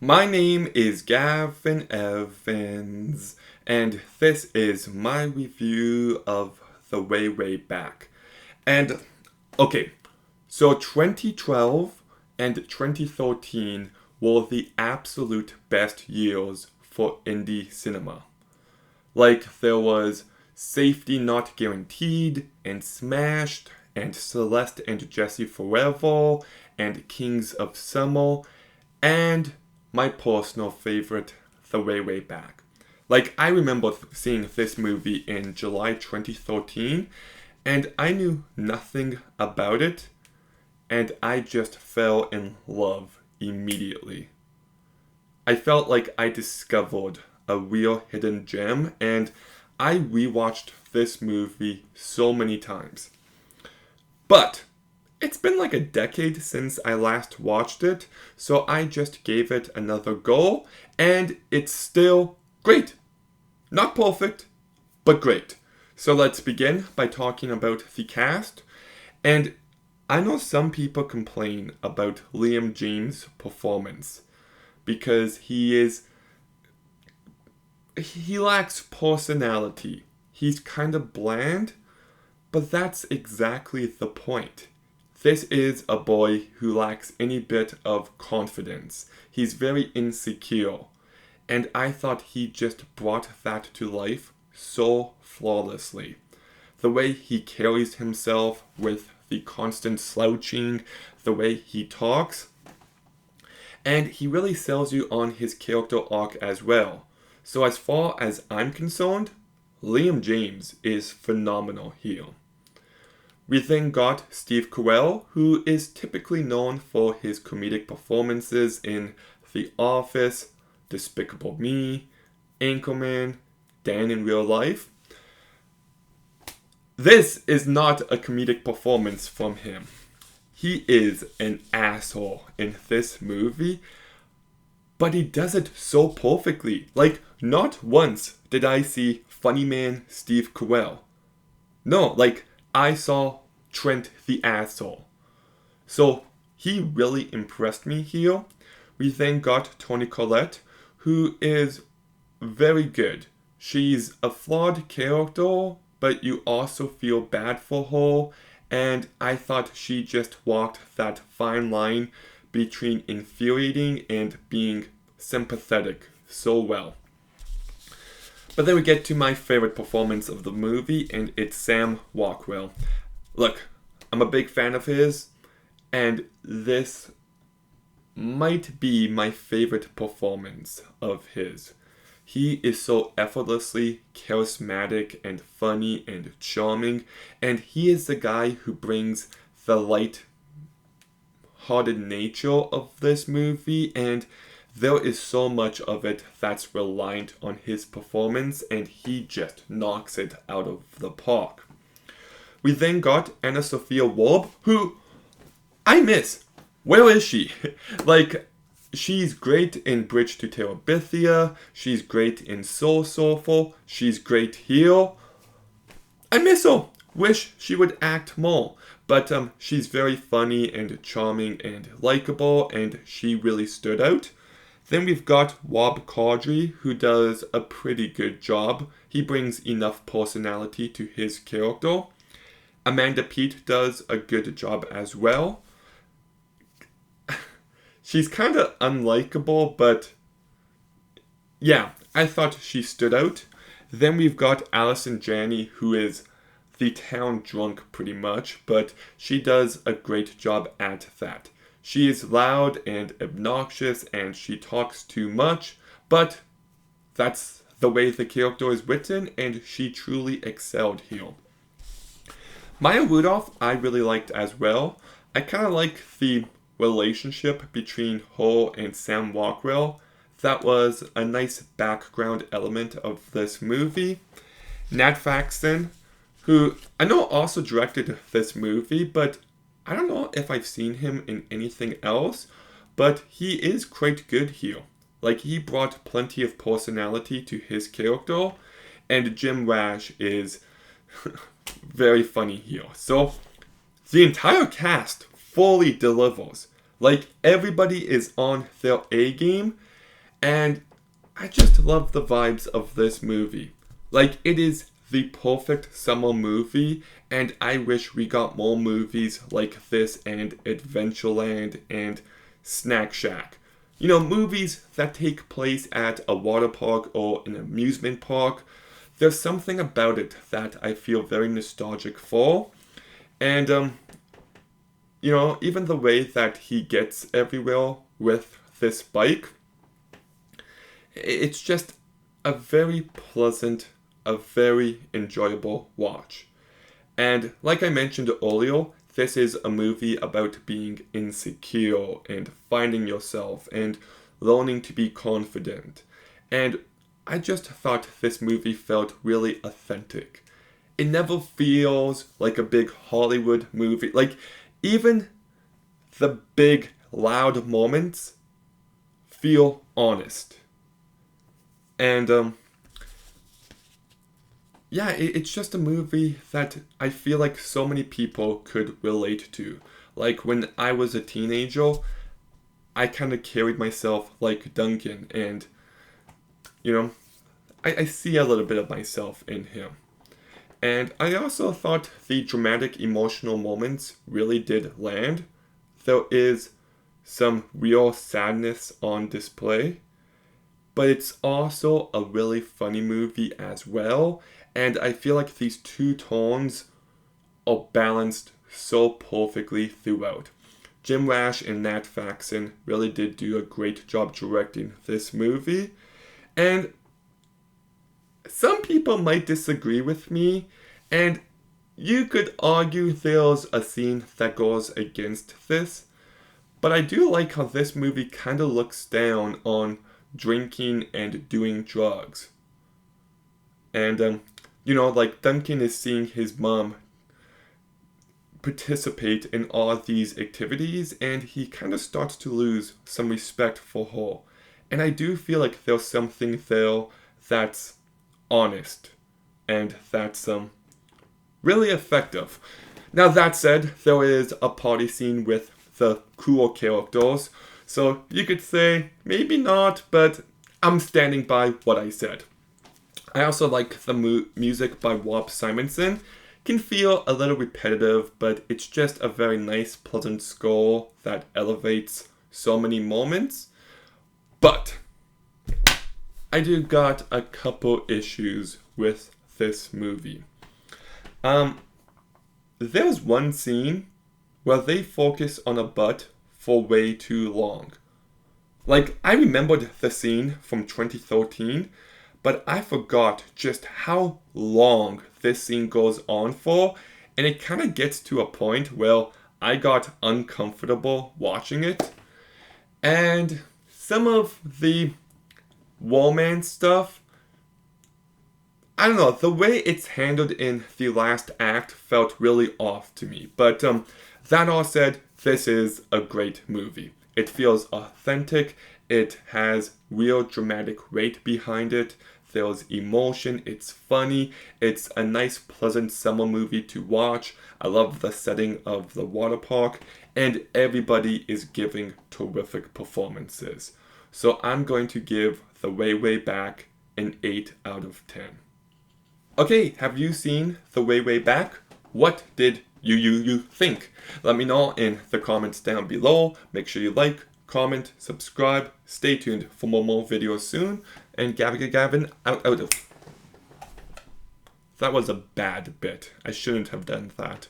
My name is Gavin Evans, and this is my review of The Way Way Back. And okay, so 2012 and 2013 were the absolute best years for indie cinema. Like there was Safety Not Guaranteed, and Smashed, and Celeste and Jesse Forever, and Kings of Summer, and my personal favorite, The Way Way Back. Like, I remember seeing this movie in July 2013, and I knew nothing about it, and I just fell in love immediately. I felt like I discovered a real hidden gem, and I rewatched this movie so many times. But it's been like a decade since I last watched it, so I just gave it another go, and it's still great. Not perfect, but great. So let's begin by talking about the cast. And I know some people complain about Liam James' performance because he lacks personality. He's kind of bland, but that's exactly the point. This is a boy who lacks any bit of confidence. He's very insecure. And I thought he just brought that to life so flawlessly. The way he carries himself with the constant slouching, the way he talks, and he really sells you on his character arc as well. So, as far as I'm concerned, Liam James is phenomenal here. We then got Steve Carell, who is typically known for his comedic performances in The Office, Despicable Me, Anchorman, Dan in Real Life. This is not a comedic performance from him. He is an asshole in this movie, but he does it so perfectly. Like, not once did I see funny man Steve Carell. No, like, I saw Trent the asshole. So he really impressed me here. We then got Toni Collette, who is very good. She's a flawed character, but you also feel bad for her, and I thought she just walked that fine line between infuriating and being sympathetic so well. But then we get to my favorite performance of the movie, and it's Sam Rockwell. Look, I'm a big fan of his, and this might be my favorite performance of his. He is so effortlessly charismatic and funny and charming, and he is the guy who brings the light-hearted nature of this movie, and there is so much of it that's reliant on his performance, and he just knocks it out of the park. We then got Anna Sophia Robb, who I miss. Where is she? Like, she's great in Bridge to Terabithia, she's great in Soul Surfer, she's great here. I miss her. Wish she would act more. But she's very funny and charming and likable, and she really stood out. Then we've got Rob Corddry, who does a pretty good job. He brings enough personality to his character. Amanda Peet does a good job as well. She's kind of unlikable, but yeah, I thought she stood out. Then we've got Allison Janney, who is the town drunk pretty much, but she does a great job at that. She is loud and obnoxious and she talks too much, but that's the way the character is written, and she truly excelled here. Maya Rudolph I really liked as well. I kind of like the relationship between her and Sam Rockwell. That was a nice background element of this movie. Nat Faxon, who I know also directed this movie, but I don't know if I've seen him in anything else, but he is quite good here. Like, he brought plenty of personality to his character, and Jim Rash is very funny here. So, the entire cast fully delivers. Like, everybody is on their A game, And I just love the vibes of this movie. Like, it is the perfect summer movie, and I wish we got more movies like this and Adventureland and Snack Shack. You know, movies that take place at a water park or an amusement park. There's something about it that I feel very nostalgic for. And, you know, even the way that he gets everywhere with this bike, it's just a very pleasant, a very enjoyable watch. And like I mentioned earlier, this is a movie about being insecure and finding yourself and learning to be confident. And I just thought this movie felt really authentic. It never feels like a big Hollywood movie. Like, even the big, loud moments feel honest. And yeah, it's just a movie that I feel like so many people could relate to. Like, when I was a teenager, I kind of carried myself like Duncan, and, you know, I see a little bit of myself in him. And I also thought the dramatic emotional moments really did land. There is some real sadness on display, but it's also a really funny movie as well. And I feel like these two tones are balanced so perfectly throughout. Jim Rash and Nat Faxon really did do a great job directing this movie. And some people might disagree with me, and you could argue there's a scene that goes against this, but I do like how this movie kind of looks down on drinking and doing drugs. And, you know, like Duncan is seeing his mom participate in all of these activities, and he kind of starts to lose some respect for her. And I do feel like there's something there that's honest and that's really effective. Now, that said, there is a party scene with the cool characters, so you could say maybe not, but I'm standing by what I said. I also like the music by Walt Simonson. Can feel a little repetitive, but it's just a very nice, pleasant score that elevates so many moments. But I do got a couple issues with this movie. There's one scene where they focus on a butt for way too long. Like, I remembered the scene from 2013, but I forgot just how long this scene goes on for, and it kind of gets to a point where I got uncomfortable watching it. And some of the romance stuff, I don't know, the way it's handled in the last act felt really off to me. But that all said, this is a great movie. It feels authentic, it has real dramatic weight behind it, there's emotion, it's funny, it's a nice pleasant summer movie to watch. I love the setting of the water park, and everybody is giving terrific performances. So I'm going to give The Way, Way Back an 8 out of 10. Okay, have you seen The Way, Way Back? What did you think? Let me know in the comments down below. Make sure you like, comment, subscribe. Stay tuned for more videos soon. And Gavin, out of. That was a bad bit. I shouldn't have done that.